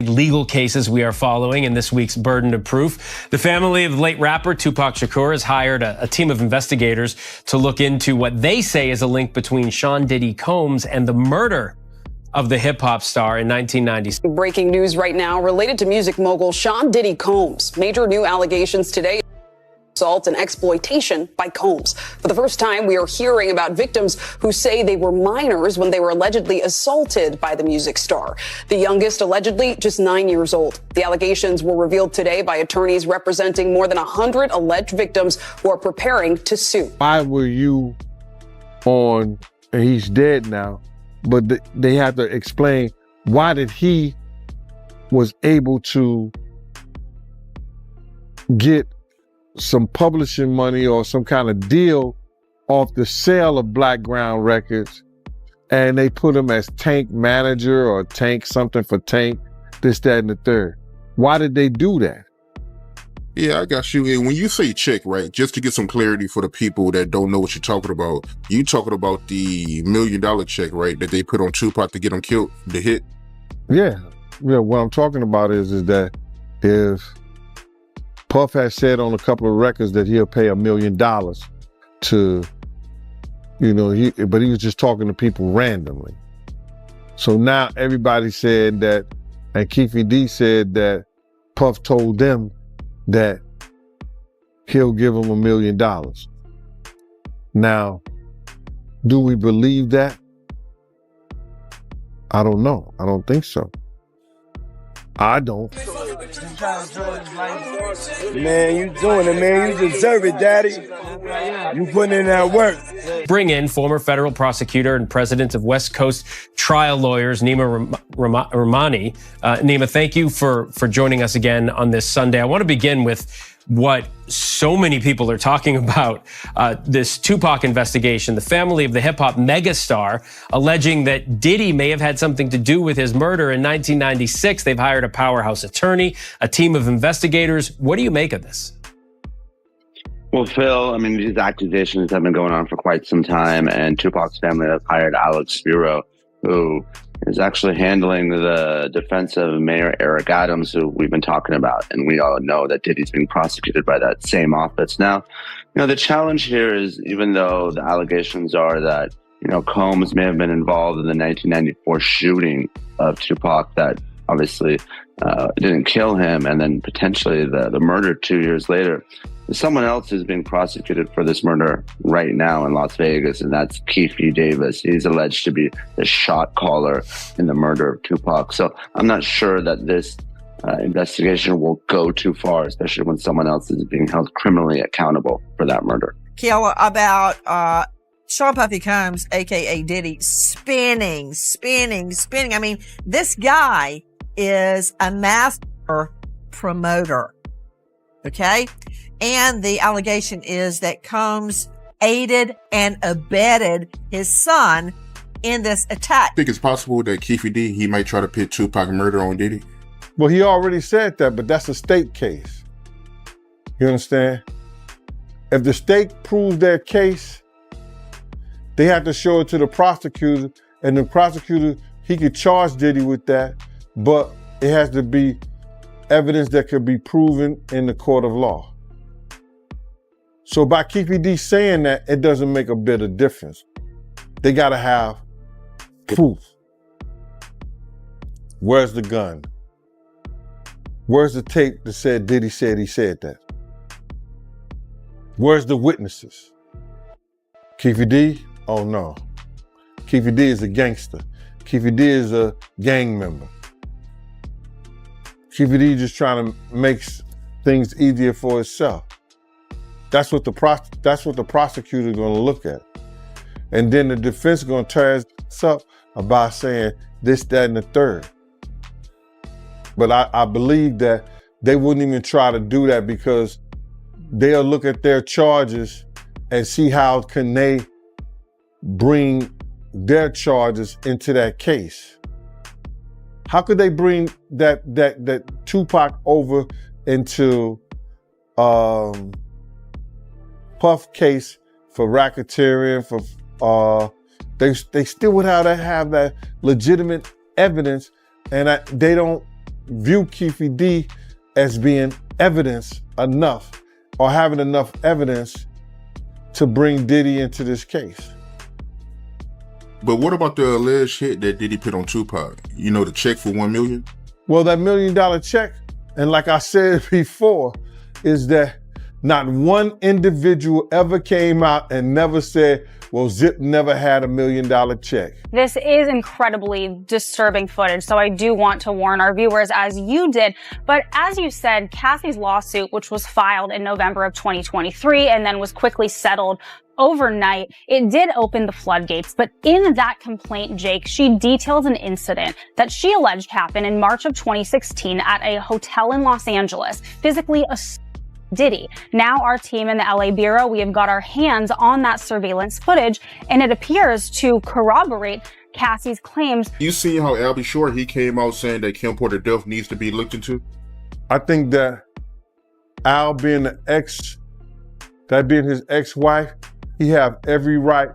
Legal cases we are following in this week's Burden of Proof. The family of late rapper Tupac Shakur has hired a team of investigators to look into what they say is a link between Sean Diddy Combs and the murder of the hip-hop star in 1996. Breaking news right now related to music mogul Sean Diddy Combs. Major new allegations today. Assault and exploitation by Combs. For the first time, we are hearing about victims who say they were minors when they were allegedly assaulted by the music star. The youngest allegedly just 9 years old. The allegations were revealed today by attorneys representing more than 100 alleged victims who are preparing to sue. Why were you on, and he's dead now, but they have to explain why did he was able to get some publishing money or some kind of deal off the sale of Black Ground Records, and they put him as Tank manager or Tank something for Tank, this, that, and the third. Why did they do that? Yeah, I got you. And when you say check, right, just to get some clarity for the people that don't know what you're talking about, you talking about the $1 million check, right, that they put on Tupac to get him killed, the hit? Yeah. What I'm talking about is that if Puff has said on a couple of records that he'll pay $1 million to, but he was just talking to people randomly. So now everybody said that, and Keefe D said that Puff told them that he'll give them $1 million. Now, do we believe that? I don't know. I don't think so. I don't. Man, you doing it, man. You deserve it, Daddy. You putting in that work. Bring in former federal prosecutor and president of West Coast Trial Lawyers, Nima Rahmani. Nima, thank you for joining us again on this Sunday. I want to begin with what so many people are talking about, this Tupac investigation, the family of the hip-hop megastar alleging that Diddy may have had something to do with his murder in 1996. They've hired a powerhouse attorney, a team of investigators. What do you make of this? Well, Phil, I mean, these accusations have been going on for quite some time, and Tupac's family has hired Alex Spiro, who is actually handling the defense of Mayor Eric Adams, who we've been talking about. And we all know that Diddy's being prosecuted by that same office. Now, the challenge here is, even though the allegations are that, Combs may have been involved in the 1994 shooting of Tupac that obviously didn't kill him, and then potentially the murder 2 years later, someone else is being prosecuted for this murder right now in Las Vegas, and that's Keefe Davis. He's alleged to be the shot caller in the murder of Tupac. So I'm not sure that this investigation will go too far, especially when someone else is being held criminally accountable for that murder. Kiala, about Sean Puffy Combs, a.k.a. Diddy, spinning. I mean, this guy is a master promoter, okay? And the allegation is that Combs aided and abetted his son in this attack. I think it's possible that Keefe D, he might try to pit Tupac murder on Diddy. Well, he already said that, but that's a state case. You understand? If the state proves their case, they have to show it to the prosecutor, and the prosecutor, he could charge Diddy with that, but it has to be evidence that could be proven in the court of law. So by Keefe D saying that, it doesn't make a bit of difference. They gotta have proof. Where's the gun? Where's the tape that said Diddy said he said that? Where's the witnesses? Keefe D? Oh no. Keefe D is a gangster. Keefe D is a gang member. Keefe D just trying to make things easier for itself. That's what the prosecutor is going to look at. And then the defense is going to tear us up about saying this, that, and the third. But I believe that they wouldn't even try to do that because they'll look at their charges and see how can they bring their charges into that case. How could they bring that Tupac over into Puff case for racketeering, for they still would have that legitimate evidence, and they don't view Keefe D as being evidence enough or having enough evidence to bring Diddy into this case. But what about the alleged hit that Diddy put on Tupac? You know, the check for $1 million? Well, that $1 million check, and like I said before, is that not one individual ever came out and never said, well, Zip never had $1 million check. This is incredibly disturbing footage, so I do want to warn our viewers, as you did. But as you said, Cassie's lawsuit, which was filed in November of 2023 and then was quickly settled overnight, it did open the floodgates. But in that complaint, Jake, she details an incident that she alleged happened in March of 2016 at a hotel in Los Angeles, physically assaulting Diddy. Now our team in the LA Bureau, we have got our hands on that surveillance footage, and it appears to corroborate Cassie's claims. You see how Albie Shore, he came out saying that Kim Porter death needs to be looked into? I think that Al being his ex-wife, he have every right,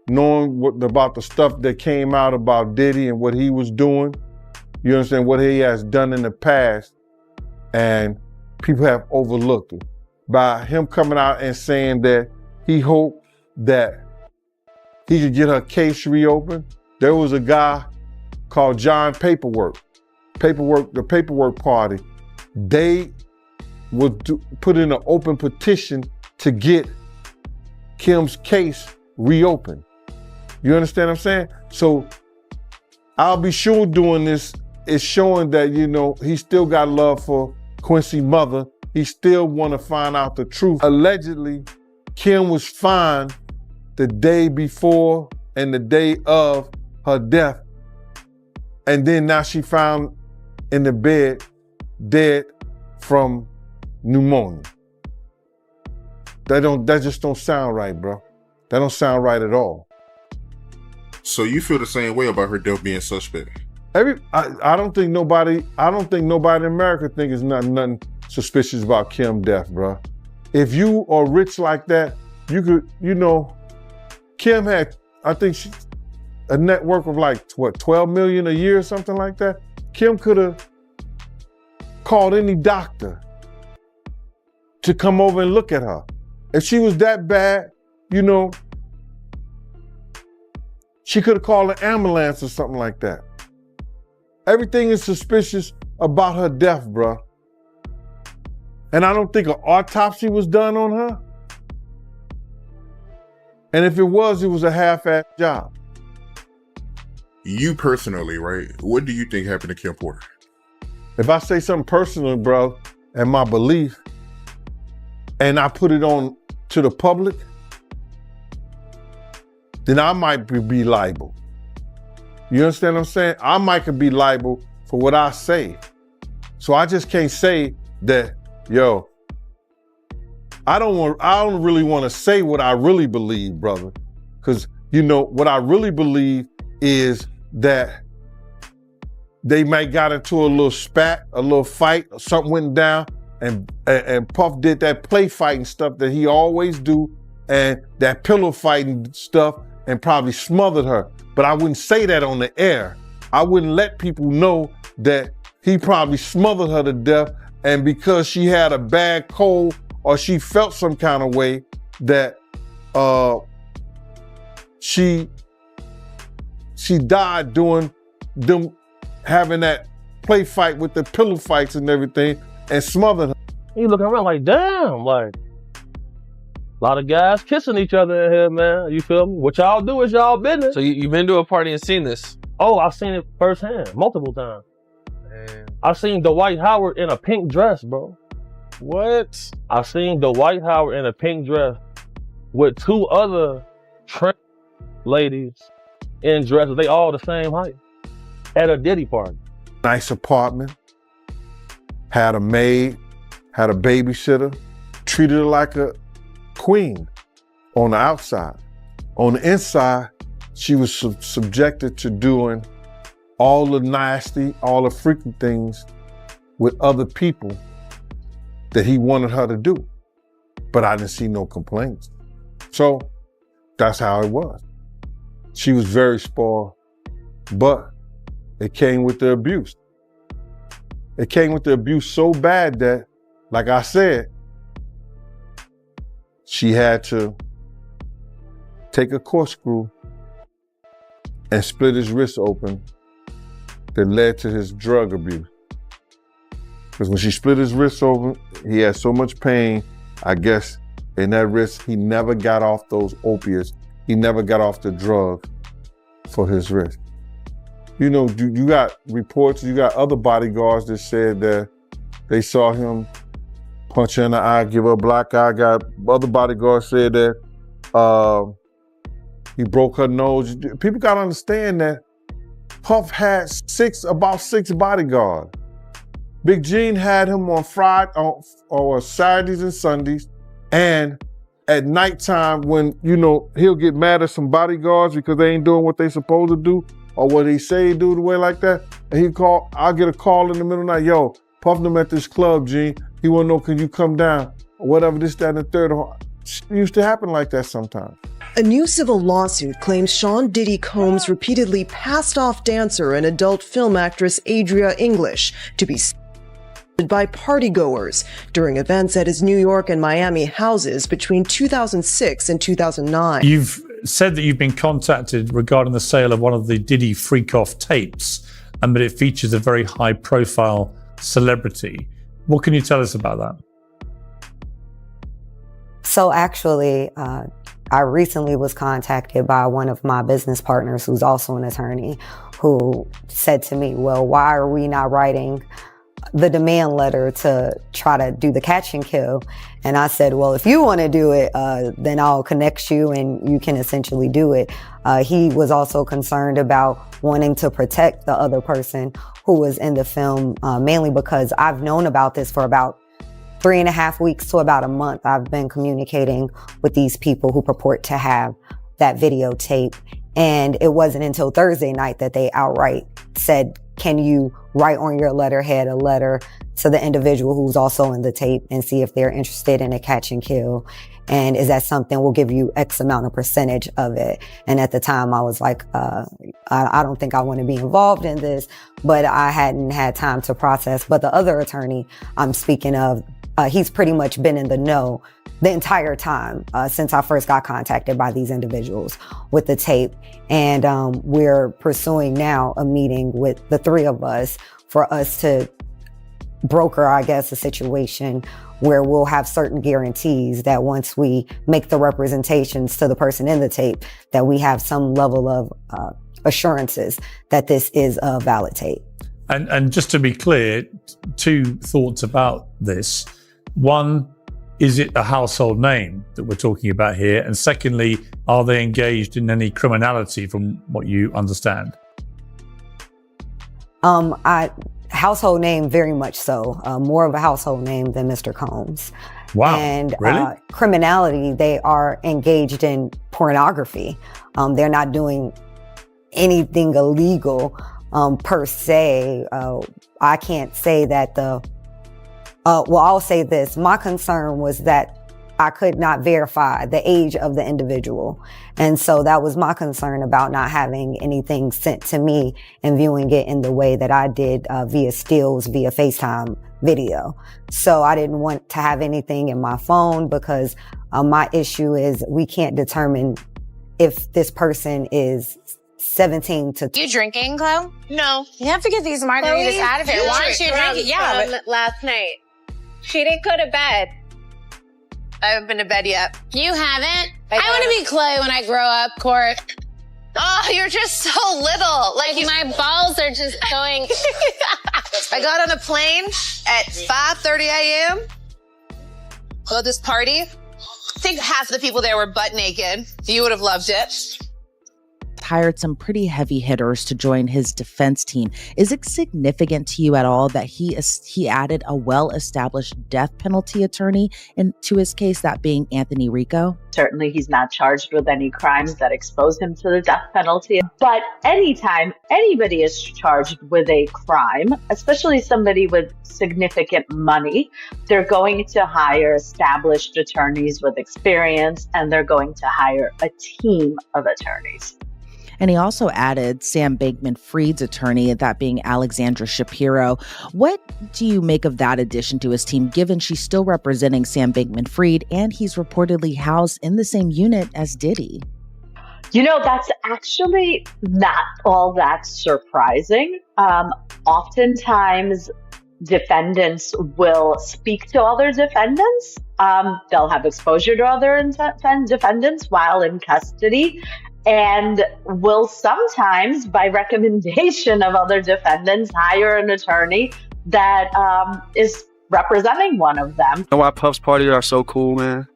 knowing about the stuff that came out about Diddy and what he was doing. You understand what he has done in the past, and people have overlooked it. By him coming out and saying that he hoped that he could get her case reopened. There was a guy called John the Paperwork Party. They would put in an open petition to get Kim's case reopened. You understand what I'm saying? So I'll be sure doing this is showing that, you know, he still got love for Quincy's mother. He still want to find out the truth. Allegedly, Kim was found the day before and the day of her death. And then now she found in the bed, dead from pneumonia. That just don't sound right, bro. That don't sound right at all. So you feel the same way about her death being suspect? I don't think nobody in America think it's nothing suspicious about Kim's death, bro. If you are rich like that, you could, you know, Kim had, I think a net worth of like, what, 12 million a year or something like that? Kim could have called any doctor to come over and look at her. If she was that bad, you know, she could have called an ambulance or something like that. Everything is suspicious about her death, bro. And I don't think an autopsy was done on her. And if it was a half-assed job. You personally, right? What do you think happened to Kim Porter? If I say something personal, bro, and my belief, and I put it on to the public, then I might be liable. You understand what I'm saying? I might could be liable for what I say. So I just can't say that, yo, I don't really want to say what I really believe, brother. Because, you know, what I really believe is that they might got into a little spat, a little fight, or something went down, and Puff did that play fighting stuff that he always do, and that pillow fighting stuff, and probably smothered her. But I wouldn't say that on the air. I wouldn't let people know that he probably smothered her to death, and because she had a bad cold or she felt some kind of way that she died doing them having that play fight with the pillow fights and everything and smothered her. You looking around like, damn, like a lot of guys kissing each other in here, man. You feel me? What y'all do is y'all business. So you've been to a party and seen this? Oh, I've seen it firsthand, multiple times. Man. I've seen Dwight Howard in a pink dress, bro. What? I've seen Dwight Howard in a pink dress with two other trans ladies in dresses. They all the same height at a Diddy party. Nice apartment, had a maid, had a babysitter, treated her like a queen on the outside. On the inside, she was subjected to doing all the nasty, all the freaky things with other people that he wanted her to do. But I didn't see no complaints. So that's how it was. She was very spoiled, but it came with the abuse. It came with the abuse so bad that, like I said, she had to take a corkscrew and split his wrist open that led to his drug abuse. Because when she split his wrist open, he had so much pain, I guess, in that wrist, he never got off those opiates. He never got off the drug for his wrist. You know, you got reports, you got other bodyguards that said that they saw him punch her in the eye, give her a black eye. Got other bodyguards said that he broke her nose. People got to understand that Puff had about six bodyguards. Big Gene had him on Saturdays and Sundays. And at nighttime when, you know, he'll get mad at some bodyguards because they ain't doing what they supposed to do or what he say he do the way like that. And I'll get a call in the middle of the night, yo, Puff them at this club, Gene. He wanna know, can you come down? Or whatever, this, that, and the third. It used to happen like that sometimes. A new civil lawsuit claims Sean Diddy Combs repeatedly passed off dancer and adult film actress Adria English to be by partygoers during events at his New York and Miami houses between 2006 and 2009. You've said that you've been contacted regarding the sale of one of the Diddy freak-off tapes, and that it features a very high-profile celebrity. What can you tell us about that? So actually, I recently was contacted by one of my business partners who's also an attorney, who said to me, well, why are we not writing the demand letter to try to do the catch and kill? And I said, well, if you want to do it, then I'll connect you and you can essentially do it. He was also concerned about wanting to protect the other person who was in the film, mainly because I've known about this for about 3.5 weeks to about a month. I've been communicating with these people who purport to have that videotape. And it wasn't until Thursday night that they outright said, can you write on your letterhead a letter to the individual who's also in the tape and see if they're interested in a catch and kill? And is that something we'll give you X amount of percentage of it? And at the time I was like, I don't think I want to be involved in this, but I hadn't had time to process. But the other attorney I'm speaking of, he's pretty much been in the know the entire time since I first got contacted by these individuals with the tape. And we're pursuing now a meeting with the three of us for us to broker, I guess, a situation where we'll have certain guarantees that once we make the representations to the person in the tape, that we have some level of assurances that this is a valid tape. And just to be clear, two thoughts about this. One, is it a household name that we're talking about here? And secondly, are they engaged in any criminality from what you understand? Household name, very much so. More of a household name than Mr. Combs. Wow, and really? Criminality, they are engaged in pornography. They're not doing anything illegal per se. I can't say that well, I'll say this. My concern was that I could not verify the age of the individual. And so that was my concern about not having anything sent to me and viewing it in the way that I did via stills, via FaceTime video. So I didn't want to have anything in my phone because my issue is we can't determine if this person is 17 to... You drinking, Chloe? No. You have to get these margaritas out of here. Why aren't you drinking? Yeah, but last night. She didn't go to bed. I haven't been to bed yet. You haven't? I want to be Chloe when I grow up, Court. Oh, you're just so little. Like, my balls are just going... I got on a plane at 5:30 a.m. Go to this party. I think half the people there were butt naked. You would have loved it. Hired some pretty heavy hitters to join his defense team. Is it significant to you at all that he added a well-established death penalty attorney into his case, that being Anthony Rico? Certainly, he's not charged with any crimes that expose him to the death penalty. But anytime anybody is charged with a crime, especially somebody with significant money, they're going to hire established attorneys with experience, and they're going to hire a team of attorneys. And he also added Sam Bankman-Fried's attorney, that being Alexandra Shapiro. What do you make of that addition to his team, given she's still representing Sam Bankman-Fried and he's reportedly housed in the same unit as Diddy? You know, that's actually not all that surprising. Oftentimes, defendants will speak to other defendants. They'll have exposure to other defendants while in custody, and will sometimes, by recommendation of other defendants, hire an attorney that is representing one of them. You know why Puff's parties are so cool, man?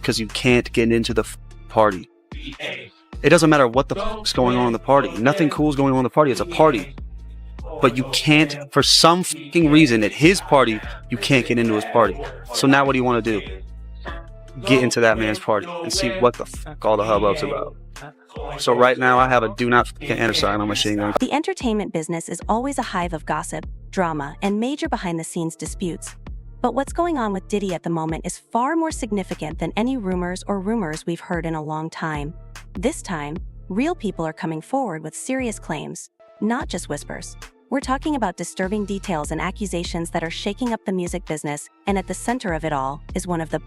Because you can't get into the party. It doesn't matter what the is going on in the party. Nothing cool is going on in the party. It's a party. But you can't, for some fucking reason, at his party, you can't get into his party. So now what do you want to do? Get into that man's party and see what the fuck all the hubbub's about. So right now, I have a do not fucking enter sign on my machine gun. The entertainment business is always a hive of gossip, drama, and major behind-the-scenes disputes. But what's going on with Diddy at the moment is far more significant than any rumors we've heard in a long time. This time, real people are coming forward with serious claims, not just whispers. We're talking about disturbing details and accusations that are shaking up the music business, and at the center of it all is one of the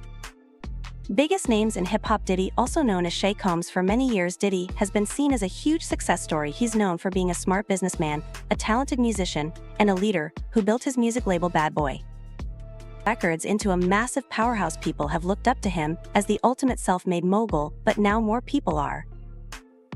biggest names in hip-hop. Diddy, also known as Shay Combs. For many years, Diddy has been seen as a huge success story. He's known for being a smart businessman, a talented musician, and a leader who built his music label Bad Boy Records into a massive powerhouse. People have looked up to him as the ultimate self-made mogul, but now more people are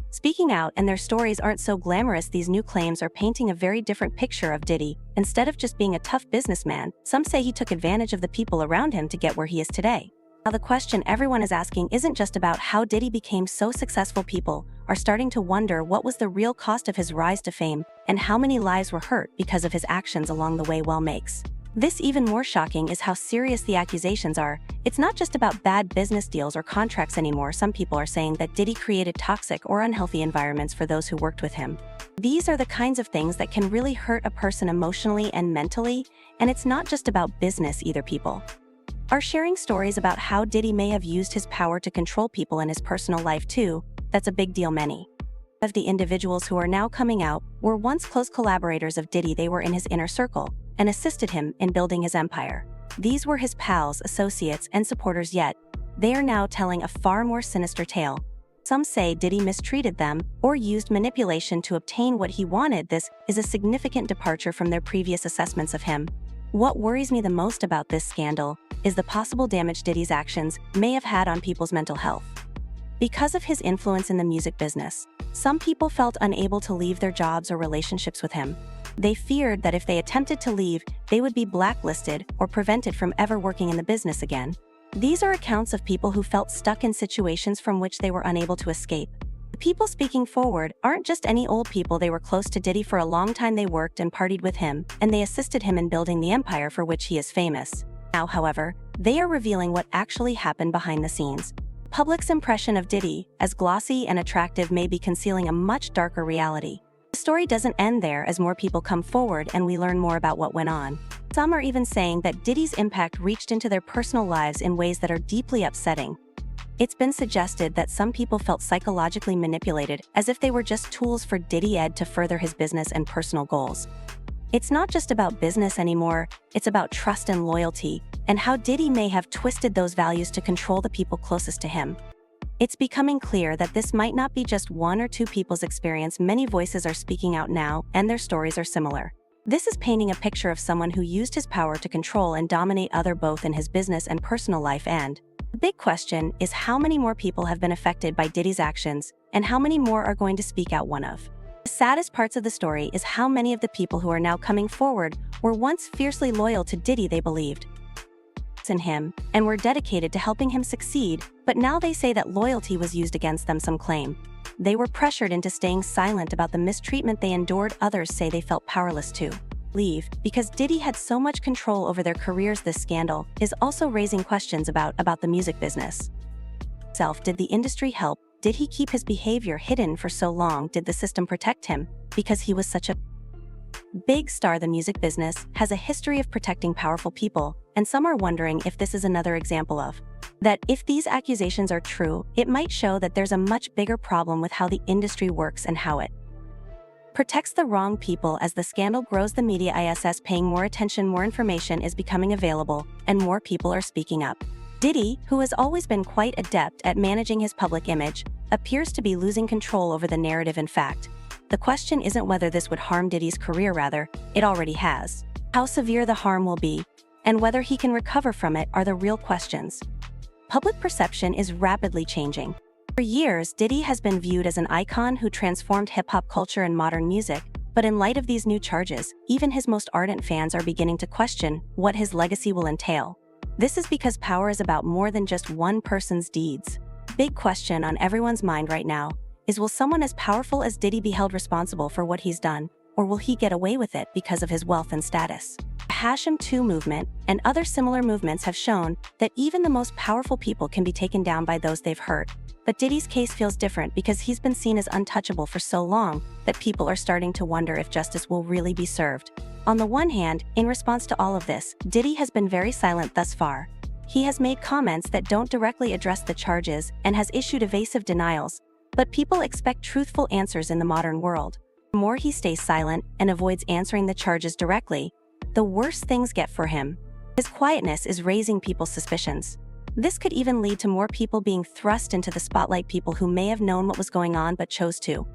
speaking out, and their stories aren't so glamorous. These new claims are painting a very different picture of Diddy. Instead of just being a tough businessman, some say he took advantage of the people around him to get where he is today. Now, the question everyone is asking isn't just about how Diddy became so successful. People are starting to wonder what was the real cost of his rise to fame, and how many lives were hurt because of his actions along the way. Makes this even more shocking is how serious the accusations are. It's not just about bad business deals or contracts anymore. Some people are saying that Diddy created toxic or unhealthy environments for those who worked with him. These are the kinds of things that can really hurt a person emotionally and mentally, and it's not just about business either. People are sharing stories about how Diddy may have used his power to control people in his personal life too. That's a big deal. Many of the individuals who are now coming out were once close collaborators of Diddy. They were in his inner circle and assisted him in building his empire. These were his pals, associates, and supporters, yet they are now telling a far more sinister tale. Some say Diddy mistreated them or used manipulation to obtain what he wanted. This is a significant departure from their previous assessments of him. What worries me the most about this scandal is the possible damage Diddy's actions may have had on people's mental health. Because of his influence in the music business, some people felt unable to leave their jobs or relationships with him. They feared that if they attempted to leave, they would be blacklisted or prevented from ever working in the business again. These are accounts of people who felt stuck in situations from which they were unable to escape. The people speaking forward aren't just any old people. They were close to Diddy for a long time. They worked and partied with him, and they assisted him in building the empire for which he is famous. Now, however, they are revealing what actually happened behind the scenes. The public's impression of Diddy as glossy and attractive may be concealing a much darker reality. The story doesn't end there as more people come forward and we learn more about what went on. Some are even saying that Diddy's impact reached into their personal lives in ways that are deeply upsetting. It's been suggested that some people felt psychologically manipulated, as if they were just tools for Diddy Ed to further his business and personal goals. It's not just about business anymore, it's about trust and loyalty, and how Diddy may have twisted those values to control the people closest to him. It's becoming clear that this might not be just one or two people's experience. Many voices are speaking out now, and their stories are similar. This is painting a picture of someone who used his power to control and dominate others both in his business and personal life. And the big question is how many more people have been affected by Diddy's actions, and how many more are going to speak out. One of the saddest parts of the story is how many of the people who are now coming forward were once fiercely loyal to Diddy. They believed in him and were dedicated to helping him succeed, but now they say that loyalty was used against them. Some claim they were pressured into staying silent about the mistreatment they endured. Others say they felt powerless to leave because Diddy had so much control over their careers. This scandal is also raising questions about the music business itself. Did the industry help? Did he keep his behavior hidden for so long? Did the system protect him because he was such a Big Star, the music business, has a history of protecting powerful people, and some are wondering if this is another example of that. If these accusations are true, it might show that there's a much bigger problem with how the industry works and how it protects the wrong people. As the scandal grows, the media is paying more attention, more information is becoming available, and more people are speaking up. Diddy, who has always been quite adept at managing his public image, appears to be losing control over the narrative. In fact, the question isn't whether this would harm Diddy's career, rather, it already has. How severe the harm will be, and whether he can recover from it, are the real questions. Public perception is rapidly changing. For years, Diddy has been viewed as an icon who transformed hip-hop culture and modern music, but in light of these new charges, even his most ardent fans are beginning to question what his legacy will entail. This is because power is about more than just one person's deeds. Big question on everyone's mind right now is, will someone as powerful as Diddy be held responsible for what he's done, or will he get away with it because of his wealth and status? The Hashem 2 movement and other similar movements have shown that even the most powerful people can be taken down by those they've hurt. But Diddy's case feels different because he's been seen as untouchable for so long that people are starting to wonder if justice will really be served. On the one hand, in response to all of this, Diddy has been very silent thus far. He has made comments that don't directly address the charges and has issued evasive denials, but people expect truthful answers in the modern world. The more he stays silent and avoids answering the charges directly, the worse things get for him. His quietness is raising people's suspicions. This could even lead to more people being thrust into the spotlight, people who may have known what was going on but chose to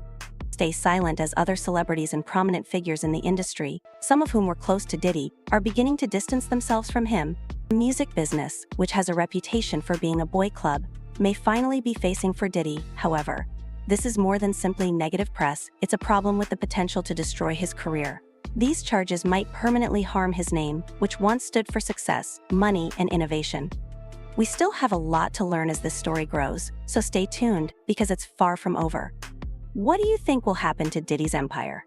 stay silent, as other celebrities and prominent figures in the industry, some of whom were close to Diddy, are beginning to distance themselves from him. The music business, which has a reputation for being a boy club, may finally be facing for Diddy. However, this is more than simply negative press, it's a problem with the potential to destroy his career. These charges might permanently harm his name, which once stood for success, money, and innovation. We still have a lot to learn as this story grows, so stay tuned, because it's far from over. What do you think will happen to Diddy's empire?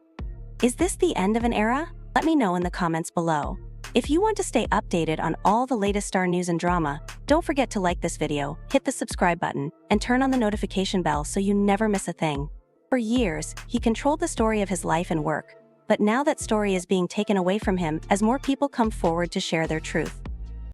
Is this the end of an era? Let me know in the comments below. If you want to stay updated on all the latest star news and drama, don't forget to like this video, hit the subscribe button, and turn on the notification bell so you never miss a thing. For years, he controlled the story of his life and work, but now that story is being taken away from him as more people come forward to share their truth.